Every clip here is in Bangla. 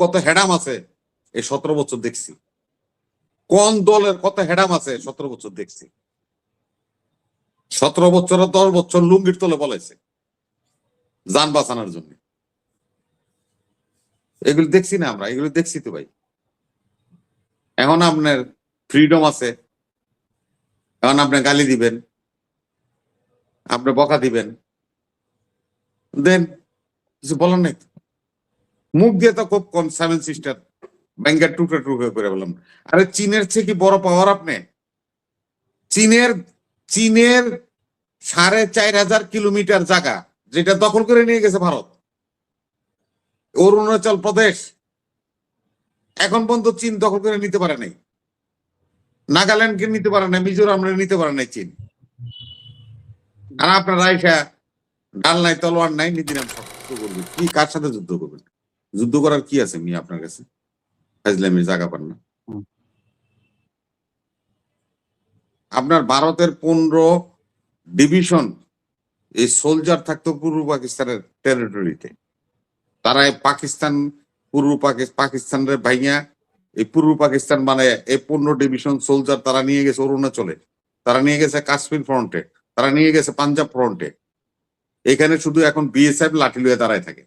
কত হেডাম আছে এই 17 বছর দেখছি। কোন দলের কত হেডাম আছে 17 বছর দেখছি। 17 বছর 10 বছর লুঙ্গির তলে বলেছে যান বাঁচানোর জন্য। এগুলো দেখছি না আমরা, এগুলো দেখছি তো ভাই। এখন আপনার ফ্রিডম আছে, এখন আপনি গালি দিবেন, আপনি বকা দিবেন, দেন কিছু বলার নাই। মুখ দিয়ে তো খুব কম 7 সিস্টার ব্যাংকের টুকরে টুকরে করে বললাম। আরে চীনের চেয়ে কি বড় পাওয়ার আপনি? চীনের চীনের 4,500 কিলোমিটার জায়গা যেটা দখল করে নিয়ে গেছে ভারত, অরুণাচল প্রদেশ এখন পর্যন্ত চীন দখল করে নিতে পারে নাই। নাগাল্যান্ডকে নিতে পারে নাই, মিজোরাম নিতে পারে নাই চীন। আর আপনারা আইসা ডাল নাই তলোয়ার নাই নীতিরাম যুদ্ধ করবেন। কি কার সাথে যুদ্ধ করবেন? যুদ্ধ করার কি আছে মি আপনার কাছে? ফাজলামির জায়গা পান না। আপনার ভারতের 15 ডিভিশন এই সোলজার থাকতো পূর্ব পাকিস্তানের টেরিটরিতে। তারা পাকিস্তান পূর্ব পাকিস্তানের ভাইয়া এই পূর্ব পাকিস্তান মানে এই 15 ডিভিশন সোলজার তারা নিয়ে গেছে অরুণাচলে, তারা নিয়ে গেছে কাশ্মীর ফ্রন্টে, তারা নিয়ে গেছে পাঞ্জাব ফ্রন্টে। এখানে শুধু এখন বিএসএফ লাঠি লুয়ে দাঁড়ায় থাকে।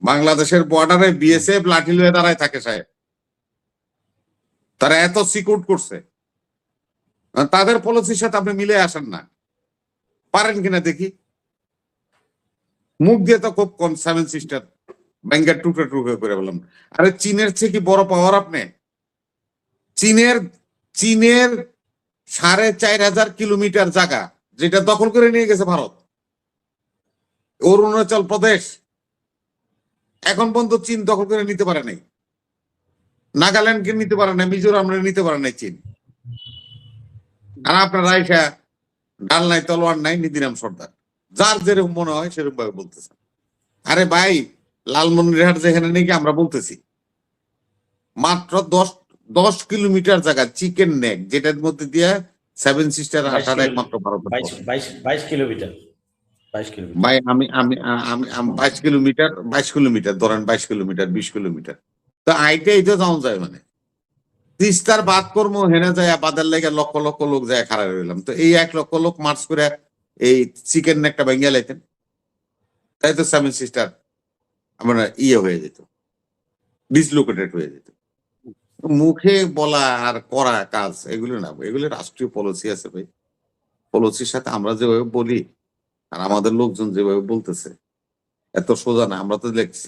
বাংলাদেশের বর্ডারে বিএসএফ লাঠি লুয়ে দাঁড়ায় থাকে সাহেব। তারা এত সিকিউর করছে, তাদের পলিসির সাথে আপনি মিলে আসেন না। পারেন কিনা দেখি। মুখ দিয়ে তো খুব কম 7 সিস্টার ব্যাংকের টুকরে টুকরে করে বললাম। আরে চীনের চেয়ে কি বড় পাওয়ার আপনি? চীনের 4,500 কিলোমিটার জায়গা যেটা দখল করে নিয়ে গেছে ভারত, অরুণাচল প্রদেশ এখন পর্যন্ত চীন দখল করে নিতে পারে নাই। নাগাল্যান্ডকে নিতে পারে নাই, মিজোরাম নিতে পারে নাই চীন। আর আপনারা আইসা ডাল নাই তলোয়ার নাই নিধিরাম সর্দার যার যেরকম মনে হয় সেরকম ভাবে বলতেছেন। আরে ভাই, লালমনিরহাট যেখানে নাকি আমরা বলতেছি মাত্র 10 কিলোমিটার জায়গা চিকেন নেক, যেটার মধ্যে দিয়ে 7 সিস্টার হাঁটার একমাত্র ভারত। 22 কিলোমিটার। ভাই আমি আমি আমি 22 কিলোমিটার ধরেন, 22 কিলোমিটার 20 কিলোমিটার তো আইটা এই তো যাওয়া যায়। মানে তিস্তার বাদ কর্ম হেনে যায় বাদের লেগে লক্ষ লক্ষ লোক যায় খারাপ রইলাম। তো এই 1 লক্ষ লোক মার্চ করে এই চিকেন নেকটা ভেঙে লাইতেন, তাই তো 7 সিস্টার আমরা হয়ে যেত, ডিসলোকেটেড হয়ে যেত। মুখে বলা আর করা কাজ এগুলো না, এগুলো রাষ্ট্রীয় পলিসি আছে ভাই। পলিসির সাথে আমরা যেভাবে বলি আর আমাদের লোকজন যেভাবে বলতেছে এত সোজা না। আমরা তো দেখছি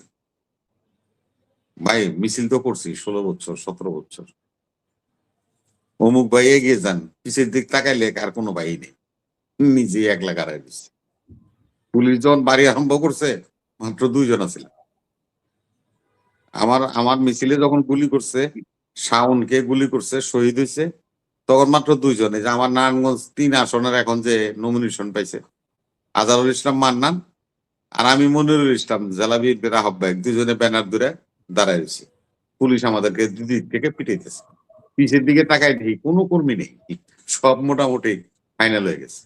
ভাই, মিছিল তো করছি 16 বছর 17 বছর। অমুক ভাই এগিয়ে যান, পিছের দিক তাকাইলে আর কোনো ভাই নেই, নিজে একলা গাড়াই দিচ্ছে। পুলিশ যখন বাড়ি আরম্ভ করছে মাত্র 2 জন ছিল। আমার মিছিলে যখন গুলি করছে, শাওনকে গুলি করছে, শহীদ হয়েছে, তখন মাত্র 2 জন। এই যে আমার নারায়ণগঞ্জ 3 আসনের এখন যে নমিনেশন পাইছে আজহারুল ইসলাম মান্নান আর আমি মনিরুল ইসলাম জেলা বিএনপির আহ্বায়ক, 2 জনে ব্যানার ধরে দাঁড়ায় রয়েছে। পুলিশ আমাদেরকে দুদিক থেকে পিটাইতেছে। পিছের দিকে তাকায় দেখি কোনো কর্মী নেই, সব মোটামুটি ফাইনাল হয়ে গেছে।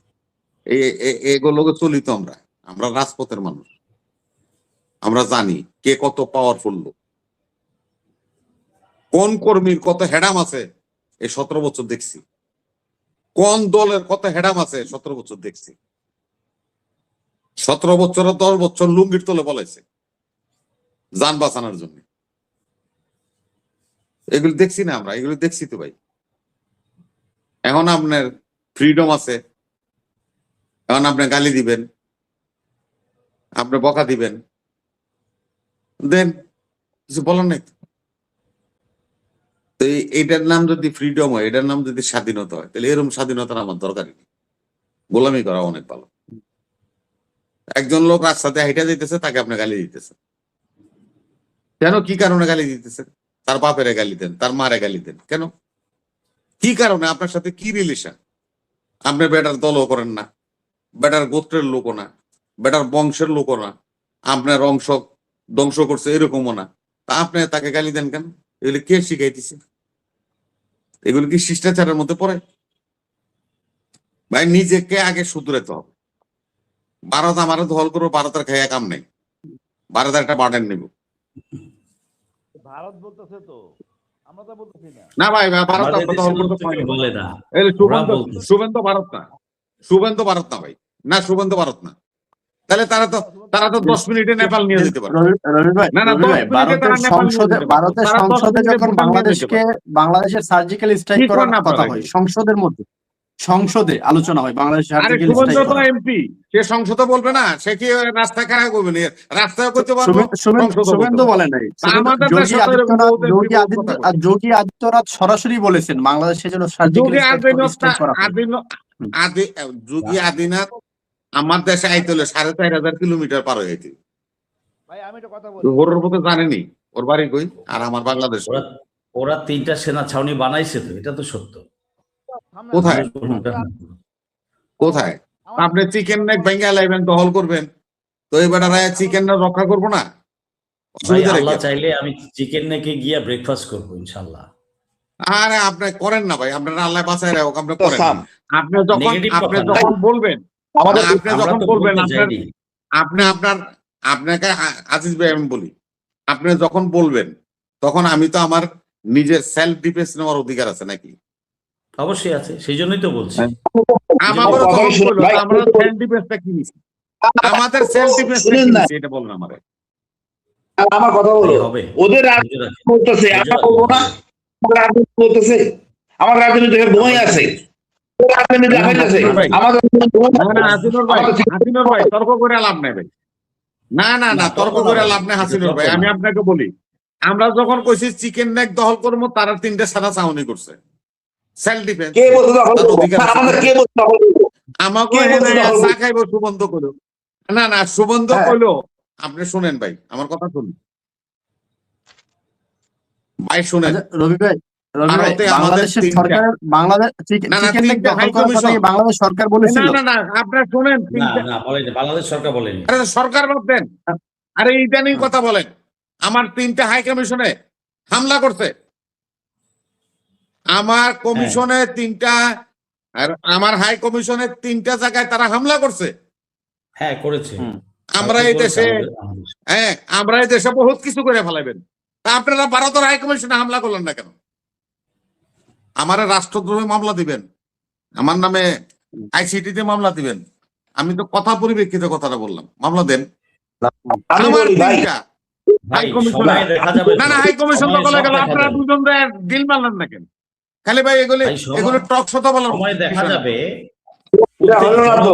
এগুলোকে চলিত আমরা আমরা রাজপথের মানুষ, আমরা জানি কে কত পাওয়ারফুল লোক, কোন কর্মীর কত হেডাম আছে এই 17 বছর দেখছি। কোন দলের কত হেডাম আছে 17 বছর দেখছি। 17 বছর 10 বছর লুঙ্গির তলে বলেছে যান বাঁচানোর জন্য। এগুলো দেখছি না আমরা, এগুলো দেখছি তো ভাই। এখন আপনার ফ্রিডম আছে, এখন আপনি গালি দিবেন, আপনি বকা দিবেন, দেন কিছু বলার নাই। তো এইটার নাম যদি ফ্রিডম হয়, এটার নাম যদি স্বাধীনতা হয়, তাহলে এরকম স্বাধীনতার আমার দরকারই নেই। গোলামি করা অনেক ভালো। একজন লোক রাস্তাতে হাইটা যাইতেছে, তাকে আপনি গালি দিতেছেন কেন? কি কারণে গালি দিতেছেন? তার বাপেরে গালি দেন, তার মারে গালি দেন কেন? কি কারণে? আপনার সাথে কি রিলেশন? আপনি বেটার দলও করেন না, বেটার গোত্রের লোকও না, বেটার বংশের লোকও না, আপনার অংশ ধ্বংস করছে এরকমও না, তা আপনি তাকে গালি দেন কেন? এগুলি কে শিখাইতেছে? এগুলো কি শিষ্টাচারের মধ্যে পড়ে? ভাই নিজেকে আগে শুধরাতে হবে। ভারত আমারও দখল করবো, ভারতের খাইয়া কাম নেই, ভারত একটা বার্ডেন নেব। ভারত বলতেছে তো, আমরা তো বলতেছি না। না ভাই, ভারত আমাদের দখল দেশের করতে লোক থেকে পারেনি। বলে না, এই ওরা বলতেছে। শুভেন তো ভারত না, শুভেন তো ভারত না ভাই, না শুভেন তো ভারত না। তাহলে তারা তো 10 মিনিটে নেপাল নিয়ে যেতে পারে। রবি ভাই, না 10 মিনিটে ভারতের তারা নেপাল নিয়ে সংসদে যেতে পারে। তারা 10 মিনিটে যখন ভুটান নিয়ে যেতে পারে। বাংলাদেশের সার্জিক্যাল স্ট্রাইক কি করার করেন কথা আপনারা হয়, এগুলো? সংসদের মধ্যে, সংসদে আলোচনা হয় বাংলাদেশের আরে সার্জিক্যাল শুভেন্দু স্ট্রাইক তো করা। এমপি, সে সংসদে বলবে না? সে কি রাস্তায় খারাপ করবে না? রাস্তায় করতে পারবো, সংসদে শুভেন্দু বলে নাই, আমাদের দেশে তো এরকম বহুত এমপি বহুত কথা বলে। যোগী আদিত্যনাথ সরাসরি বলেছেন বাংলাদেশের জন্য সার্জিক্যাল যোগী স্ট্রাইক করা হয়। যোগী আদিনাথ আমার দেশে আইতে হলে 4500 কিলোমিটার পার হয়ে যেতে। ভাই আমি একটা কথা বলি, ওর মতো জানেনি ওর বাড়ি কই আর আমার বাংলাদেশ কই। ওরা 3টা সেনা ছাউনি বানাইছে তো, এটা তো সত্য। সামনে কোথায়? আমরা- কোথায়? আমাদের- আপনি চিকেন নেক ভেঙে লাইবেন, দখল করবেন, তো এবার চিকেন রক্ষা করবো না? ভাই অসুবিধা আল্লাহ রেখে চাইলে আমি চিকেন নেকে গিয়া ব্রেকফাস্ট করবো ইনশাল্লাহ। আরে আপনি করেন না ভাই, আপনারা আল্লাহ বাঁচায় রাখুক, আপনি করেন না। সাম। আপনি যখন Negative আপনি কথা যখন বলবেন, আমাদের আপনি আমরা যখন তো বলবেন, বলতে যাইনি। আপনাকে আজিজ ভাই আমি বলি, আপনি যখন বলবেন তখন আমি তো আমার নিজের সেলফ ডিফেন্স নেওয়ার অধিকার আছে নাকি? অবশ্যই আছে, সেই জন্যই তো বলছি। আমাদের কথা যখন শুনুন বললো, ভাই। তো আমরা সেলফ ডিফেন্সটা কি নিছি? আমাদের সেলফ ডিফেন্সটা শুনেন কি না। নিছি এটা বলুন আমারে। আমার কথা হলো, ভাই হবে। ওদের বুঝে রাখেন। বলতেছে, আমরা বলবো না, আমার রাজনীতি বলতেছে, আমার রাজনীতি ঘুমাই আছে, ওর রাজনীতি লাফাইতেছে, আমাদের না, হাসিনুর ভাই তর্ক করে লাভ নাই ভাই। না তর্ক করে লাভ নাই হাসিনুর ভাই, আমি আপনাকে বলি, আমরা যখন কইছি চিকেন নেক দখল করবো, তারা 3টে সাদা চাউনি করছে সেলফ ডিফেন্স। কে বলতে দখল তার করবো? অধিকার আছে। আমাদের কে বলতে দখল করবো? আমাকে কে বলছে দখল করবো? চা খাইবো সুবন্ধ করলো। না সুবন্ধ হ্যাঁ। কইলো, আপনি শুনেন ভাই, আমার কথা শুনুন ভাই, শুনেন। আচ্ছা, রবি ভাই, ভারতে আমাদের বাংলাদেশের 3টা সরকার বাংলাদেশ চিকেন নেক 3টে দখল হাই করার কথা কমিশন। কি বাংলাদেশ সরকার বলেছিল? না আপনারা শুনেন, না না বলেনি, বাংলাদেশ সরকার বলেনি। আরে সরকার বলতেন, আরে ইদানিং কথা বলেন। আমার 3টে হাই কমিশনে হামলা করছে, আমার কমিশনে 3টা, আর আমার হাই কমিশনের 3টা জায়গায় তারা হামলা করছে। হ্যাঁ করেছে। আমরা এই দেশে, হ্যাঁ আমরা এই দেশে বহুত কিছু করে ফেলাইবেন, তা আপনারা ভারতের হাই কমিশনে হামলা করলেন না কেন? আমার রাষ্ট্রদ্রোহী মামলা দিবেন, আমার নামে আইসিটিতে মামলা দিবেন। আমি তো কথা পরিপ্রেক্ষিতে কথাটা বললাম, মামলা দেন। আমি আমার বলি ভাই, 3টা হাই কমিশন, সময় দেখা যাবে তো। না হাই কমিশন সময় দখলে সব গেল, দেখা আপনারা যাবে। দুজন ডিল মারলেন না কেন? খালি ভাই ভাই, এগুলো টক শত বলার সময় দেখা বিষয় না। যাবে। এটা হলো না তো।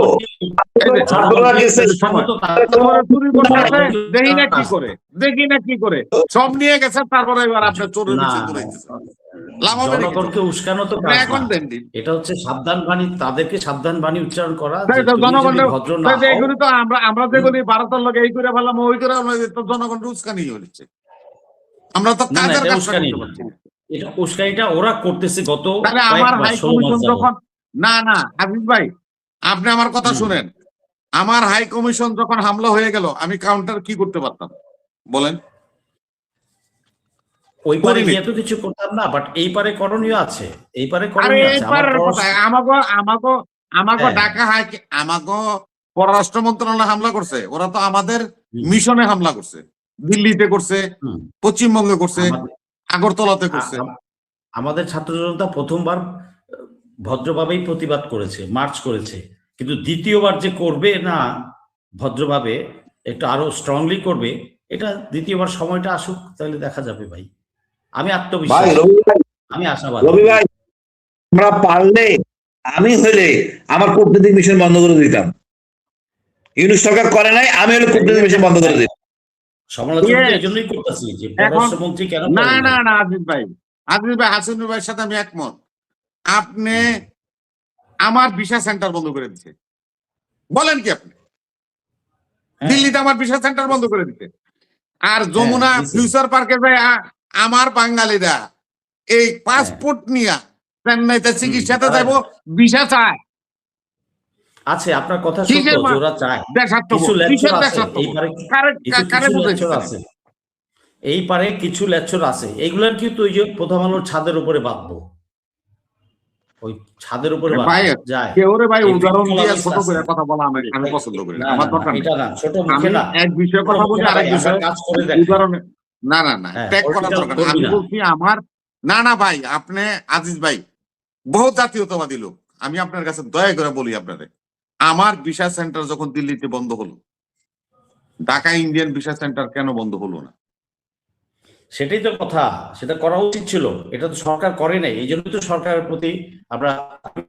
আপনারা গেছে, দেখি না কি করে সব নিয়ে গেছে, তারপরে এবার আপনার চোরের না, পিছিয়ে দৌড়াইতেছে। লাভ হবে নাকি? জনগণকে উস্কানো তো আপনি কাজ এখন না। দেন দিন। এটা হচ্ছে সাবধান বাণী, তাদেরকে সাবধান বাণী উচ্চারণ করা যে তাই তো তুমি জনগণ, যদি ভদ্র না হও। এগুলি তো আমরা যেগুলি ভারতের লোক এই করে ফেললাম, ওই করে জনগণ উস্কানি হচ্ছে। আমরা তো না, না, কাজের এটা কাজটা উস্কানি করতে না। পারছি না। এটা উস্কানিটা ওরা করতেছে গত তাহলে আমার কয়েক মাস, হাই 16 মাস কমিশন যাবত। যখন, না হাবিব ভাই আপনি আমার কথা শুনেন, আমার হাই কমিশন যখন হামলা হয়ে গেল, আমি কাউন্টার কি করতে পারতাম বলেন? ওই পারে করিনি। গিয়ে তো কিছু করতাম না, বাট এই পারে করণীয় আছে, এই পারে আরে করণীয় আছে। এইবার আমার কোথায়? আমাকে হ্যাঁ। ঢাকা আমাকে পররাষ্ট্র মন্ত্রণালয় হামলা করছে, ওরা তো আমাদের মিশনে হামলা করছে, দিল্লিতে করছে, হুম। পশ্চিমবঙ্গে করছে, আমাদের- আগরতলাতে করছে। আমাদের ছাত্র জনতা প্রথমবার ভদ্রভাবেই প্রতিবাদ করেছে, মার্চ করেছে, কিন্তু দ্বিতীয়বার যে করবে না ভদ্রভাবে, একটু আরো স্ট্রংলি করবে, এটা দ্বিতীয়বার সময়টা আসুক, তাহলে দেখা যাবে ভাই। আমি ভাই আত্মবিশ্বাসী, আমি আশাবাদী। রবি ভাই, আমরা পারলে, আমি হইলে আমার কূটনৈতিক মিশন বন্ধ করে দিতাম। ইউনুস সরকার করে নাই, আমি হলে কূটনৈতিক মিশন বন্ধ করে দিতাম। সমালোচনা তো Yes. এই জন্যই করতেছি যে এখন- পররাষ্ট্রমন্ত্রী কেন না করেন না নাই? না আজিজ ভাই হাসিনুর ভাইয়ের সাথে আমি একমত। আপনি আমার ভিসা সেন্টার বন্ধ করে দিচ্ছে, বলেন কি আপনি? হ্যাঁ। দিল্লিতে আমার ভিসা সেন্টার বন্ধ করে দিচ্ছে, আর যমুনা দিছে। ফিউচার পার্কে যায় আমার বাঙালিরা এই পাসপোর্ট নিয়ে চেন্নাইতে চিকিৎসাতে তারা- যাবো, ভিসা চায়। আছে, আপনার কথা কিসের সত্য, যে ওরা চায়। দেশাত্মবোধ, কিছু লেকচার কিসের আছে দেশাত্মবোধ? এই পারে, কারে কিছু বুঝাইতে লেকচার আছে এই পারে, কিছু লেকচার আছে, এইগুলার কিন্তু ওই যে প্রথম আলোর ছাদের উপরে বাঁধবো, ওই ছাদের উপরে ভাই, বাঁধবো যায়। কেউ রে ভাই এই উদাহরণ people দিয়ে analyst ছোট করে আছে। কথা বলা আমি পছন্দ করি না, না, আমার না, দরকার নেই। এটা না, ছোট আমি মুখে না, এক বিষয়ে কথা বলি, আরেক আমরা বিষয়ে কাজ করে দেখি। উদাহরণে না না না হ্যাঁ, ট্যাগ করার political দরকার নেই। করবি আমি না। বলছি আমার না ভাই, আপনি আজিজ ভাই বহু জাতীয়তাবাদী লোক, আমি আপনার কাছে দয়া করে বলি আপনারে, আমার ভিসা সেন্টার যখন দিল্লিতে বন্ধ হলো, ঢাকা ইন্ডিয়ান ভিসা সেন্টার কেন বন্ধ হলো না? সেটাই তো কথা, সেটা করা উচিত ছিল, এটা তো সরকার করে নাই। এই জন্য তো সরকারের প্রতি আমরা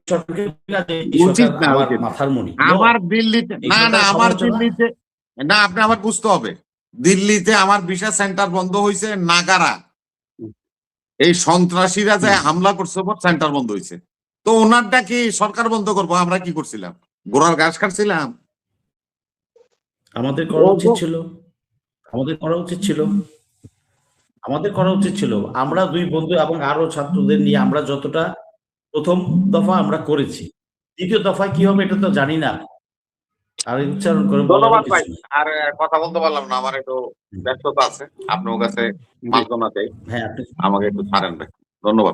সরকারকে বলি না যে এই উচিত সরকার না, আমার উচিত না। মাথার মণি। আমার দিল্লিতে এই না সরকারের আমার সমালোচনা- দিল্লিতে না, আপনি আমার বুঝতে হবে, দিল্লিতে আমার ভিসা সেন্টার বন্ধ হয়েছে নাগারা, এই সন্ত্রাসীরা যে হামলা করছে সেন্টার বন্ধ হয়েছে। তো ওনারটা কি সরকার বন্ধ করবো? আমরা কি করছিলাম? গোড়ার ঘাস কাটছিলাম? আমাদের করা উচিত ছিল, আমাদের করা উচিত ছিল, আমাদের করা উচিত ছিল। আমরা দুই বন্ধু এবং আরো ছাত্রদের নিয়ে আমরা যতটা প্রথম দফা আমরা করেছি, দ্বিতীয় দফায় কি হবে এটা তো জানি না, আর উচ্চারণ করে বলারও ধন্যবাদ ভাই, কিছু নেই। আর কথা বলতে পারলাম না, আমার একটু ব্যস্ততা আছে, আপনার কাছে মার্জনা চাই, হ্যাঁ, আপনি আমাকে একটু ছাড়েন ভাই, ধন্যবাদ।